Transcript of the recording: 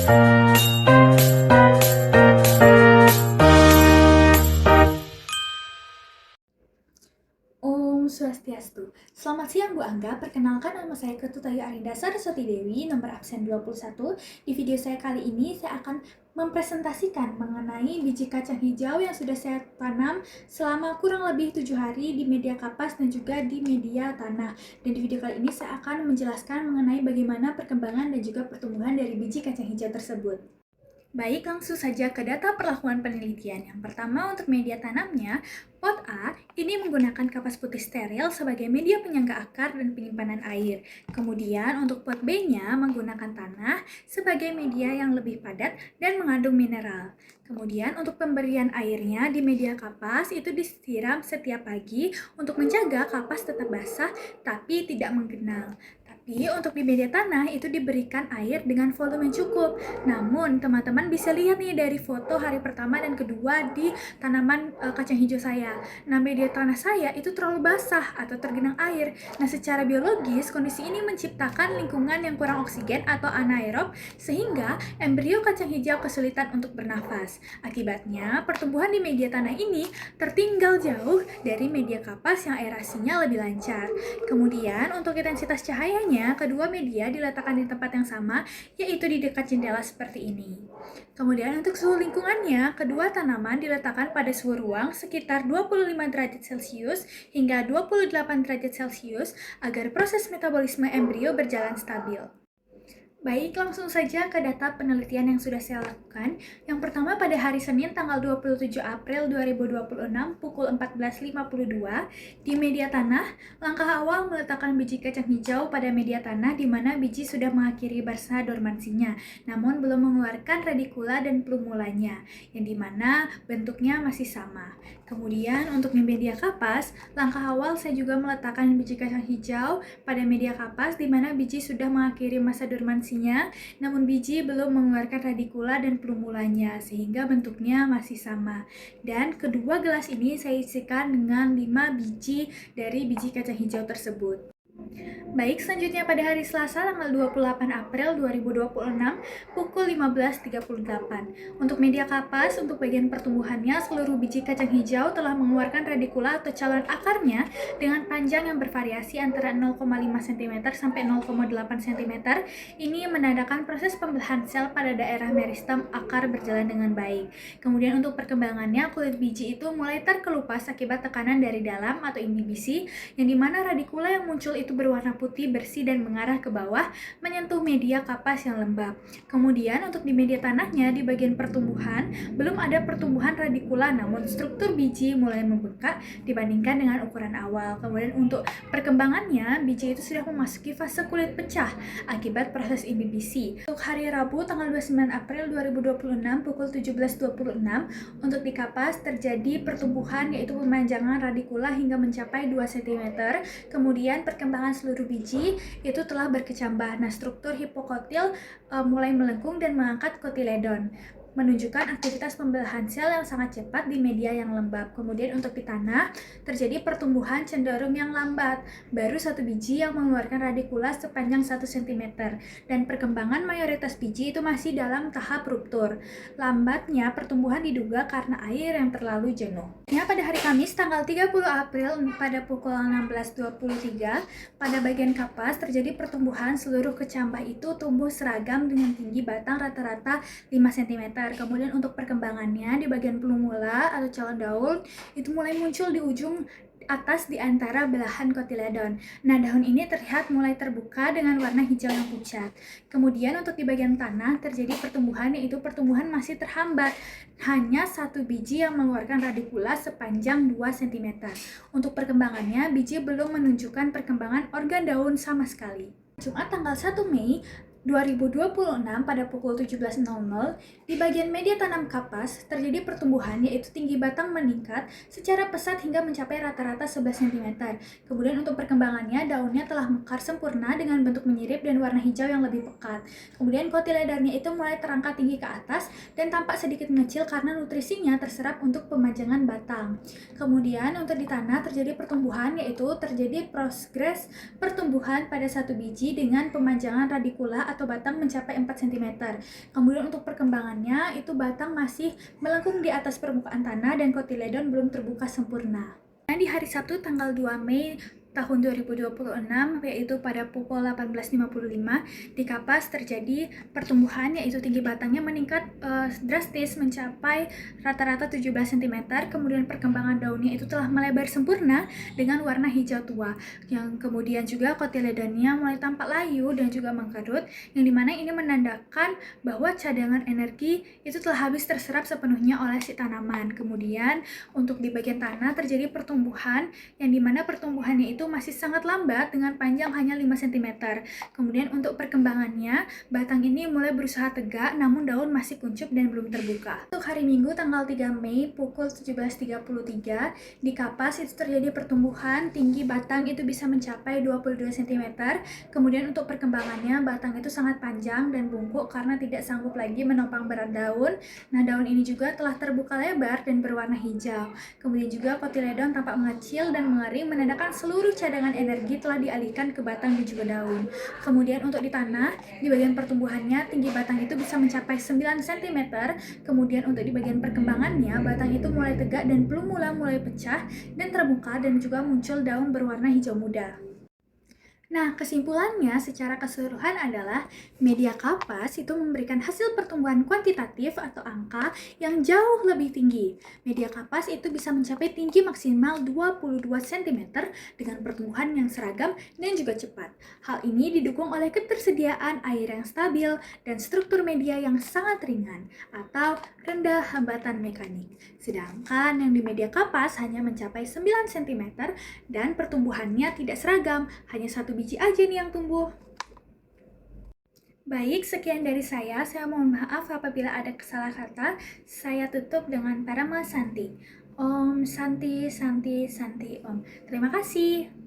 Om Swastiastu. Selamat siang Bu Angga, perkenalkan nama saya Ketutayu Arinda Saraswati Dewi, nomor absen 21. Di video saya kali ini saya akan mempresentasikan mengenai biji kacang hijau yang sudah saya tanam selama kurang lebih 7 hari di media kapas dan juga di media tanah. Dan di video kali ini saya akan menjelaskan mengenai bagaimana perkembangan dan juga pertumbuhan dari biji kacang hijau tersebut. Baik, langsung saja ke data perlakuan penelitian. Yang pertama, untuk media tanamnya, pot A ini menggunakan kapas putih steril sebagai media penyangga akar dan penyimpanan air. Kemudian, untuk pot B-nya menggunakan tanah sebagai media yang lebih padat dan mengandung mineral. Kemudian, untuk pemberian airnya di media kapas itu disiram setiap pagi untuk menjaga kapas tetap basah tapi tidak menggenang. Tapi untuk di media tanah itu diberikan air dengan volume yang cukup. Namun teman-teman bisa lihat nih dari foto hari pertama dan kedua di tanaman kacang hijau saya. Nah, media tanah saya itu terlalu basah atau tergenang air. Nah, secara biologis kondisi ini menciptakan lingkungan yang kurang oksigen atau anaerob sehingga embrio kacang hijau kesulitan untuk bernafas. Akibatnya pertumbuhan di media tanah ini tertinggal jauh dari media kapas yang aerasinya lebih lancar. Kemudian untuk intensitas cahayanya, kedua media diletakkan di tempat yang sama, yaitu di dekat jendela seperti ini. Kemudian untuk suhu lingkungannya, kedua tanaman diletakkan pada suhu ruang sekitar 25 derajat Celcius hingga 28 derajat Celcius agar proses metabolisme embrio berjalan stabil. Baik, langsung saja ke data penelitian yang sudah saya lakukan. Yang pertama pada hari Senin tanggal 27 April 2026 pukul 14.52 di media tanah, langkah awal meletakkan biji kacang hijau pada media tanah di mana biji sudah mengakhiri masa dormansinya, namun belum mengeluarkan radikula dan plumulanya, yang dimana bentuknya masih sama. Kemudian untuk di media kapas, langkah awal saya juga meletakkan biji kacang hijau pada media kapas di mana biji sudah mengakhiri masa dormansi, namun biji belum mengeluarkan radikula dan plumulanya sehingga bentuknya masih sama. Dan kedua gelas ini saya isikan dengan 5 biji dari biji kacang hijau tersebut. Baik, selanjutnya pada hari Selasa tanggal 28 April 2026 pukul 15.38. Untuk media kapas, untuk bagian pertumbuhannya, seluruh biji kacang hijau telah mengeluarkan radikula atau calon akarnya dengan panjang yang bervariasi antara 0,5 cm sampai 0,8 cm. Ini menandakan proses pembelahan sel pada daerah meristem akar berjalan dengan baik. Kemudian untuk perkembangannya, kulit biji itu mulai terkelupas akibat tekanan dari dalam atau inhibisi, yang dimana radikula yang muncul itu berwarna putih bersih dan mengarah ke bawah menyentuh media kapas yang lembab. Kemudian untuk di media tanahnya di bagian pertumbuhan belum ada pertumbuhan radikula, namun struktur biji mulai membengkak dibandingkan dengan ukuran awal. Kemudian untuk perkembangannya biji itu sudah memasuki fase kulit pecah akibat proses inhibisi. Untuk hari Rabu tanggal 29 April 2026 pukul 17.26 untuk di kapas terjadi pertumbuhan yaitu pemanjangan radikula hingga mencapai 2 cm. Kemudian perkembangan seluruh biji itu telah berkecambah. Nah, struktur hipokotil mulai melengkung dan mengangkat kotiledon, menunjukkan aktivitas pembelahan sel yang sangat cepat di media yang lembab. Kemudian untuk di tanah terjadi pertumbuhan cenderung yang lambat, baru satu biji yang mengeluarkan radikula sepanjang 1 cm, dan perkembangan mayoritas biji itu masih dalam tahap ruptur. Lambatnya pertumbuhan diduga karena air yang terlalu jenuh. Ya, pada hari Kamis tanggal 30 April pada pukul 16.23 pada bagian kapas terjadi pertumbuhan. Seluruh kecambah itu tumbuh seragam dengan tinggi batang rata-rata 5 cm. Kemudian untuk perkembangannya di bagian plumula atau calon daun itu mulai muncul di ujung atas di antara belahan kotiledon. Nah, daun ini terlihat mulai terbuka dengan warna hijau yang pucat. Kemudian untuk di bagian tanah terjadi pertumbuhan, yaitu pertumbuhan masih terhambat. Hanya satu biji yang mengeluarkan radikula sepanjang 2 cm. Untuk perkembangannya, biji belum menunjukkan perkembangan organ daun sama sekali. Jumat tanggal 1 Mei 2026 pada pukul 17.00 di bagian media tanam kapas terjadi pertumbuhan, yaitu tinggi batang meningkat secara pesat hingga mencapai rata-rata 11 cm. Kemudian untuk perkembangannya, daunnya telah mekar sempurna dengan bentuk menyirip dan warna hijau yang lebih pekat. Kemudian kotiledarnya itu mulai terangkat tinggi ke atas dan tampak sedikit mengecil karena nutrisinya terserap untuk pemajangan batang. Kemudian untuk di tanah terjadi pertumbuhan, yaitu terjadi progres pertumbuhan pada satu biji dengan pemajangan radikula atau batang mencapai 4 cm. Kemudian untuk perkembangannya, itu batang masih melengkung di atas permukaan tanah dan kotiledon belum terbuka sempurna. Nah, di hari Sabtu tanggal 2 Mei tahun 2026, yaitu pada pukul 18.55, di Kapas terjadi pertumbuhan, yaitu tinggi batangnya meningkat drastis mencapai rata-rata 17 cm. Kemudian perkembangan daunnya itu telah melebar sempurna dengan warna hijau tua, yang kemudian juga kotiledonnya mulai tampak layu dan juga mengkerut, yang dimana ini menandakan bahwa cadangan energi itu telah habis terserap sepenuhnya oleh si tanaman. Kemudian untuk di bagian tanah terjadi pertumbuhan, yang dimana pertumbuhannya itu masih sangat lambat dengan panjang hanya 5 cm. Kemudian untuk perkembangannya, batang ini mulai berusaha tegak namun daun masih kuncup dan belum terbuka. Untuk hari Minggu tanggal 3 Mei pukul 17.33, di Kapas itu terjadi pertumbuhan, tinggi batang itu bisa mencapai 22 cm. Kemudian untuk perkembangannya, batang itu sangat panjang dan bungkuk karena tidak sanggup lagi menopang berat daun. Nah, daun ini juga telah terbuka lebar dan berwarna hijau. Kemudian juga kotiledon tampak mengecil dan mengering, menandakan seluruh cadangan energi telah dialihkan ke batang dan juga daun. Kemudian untuk di tanah, di bagian pertumbuhannya, tinggi batang itu bisa mencapai 9 cm. Kemudian untuk di bagian perkembangannya, batang itu mulai tegak dan plumula mulai pecah dan terbuka dan juga muncul daun berwarna hijau muda. Nah, kesimpulannya secara keseluruhan adalah media kapas itu memberikan hasil pertumbuhan kuantitatif atau angka yang jauh lebih tinggi. Media kapas itu bisa mencapai tinggi maksimal 22 cm dengan pertumbuhan yang seragam dan juga cepat. Hal ini didukung oleh ketersediaan air yang stabil dan struktur media yang sangat ringan atau rendah hambatan mekanik. Sedangkan yang di media kapas hanya mencapai 9 cm dan pertumbuhannya tidak seragam, hanya satu biji aja nih yang tumbuh. Baik, sekian dari saya. Saya mohon maaf apabila ada salah kata. Saya tutup dengan Parama Santi. Om Santi Santi Santi Om. Terima kasih.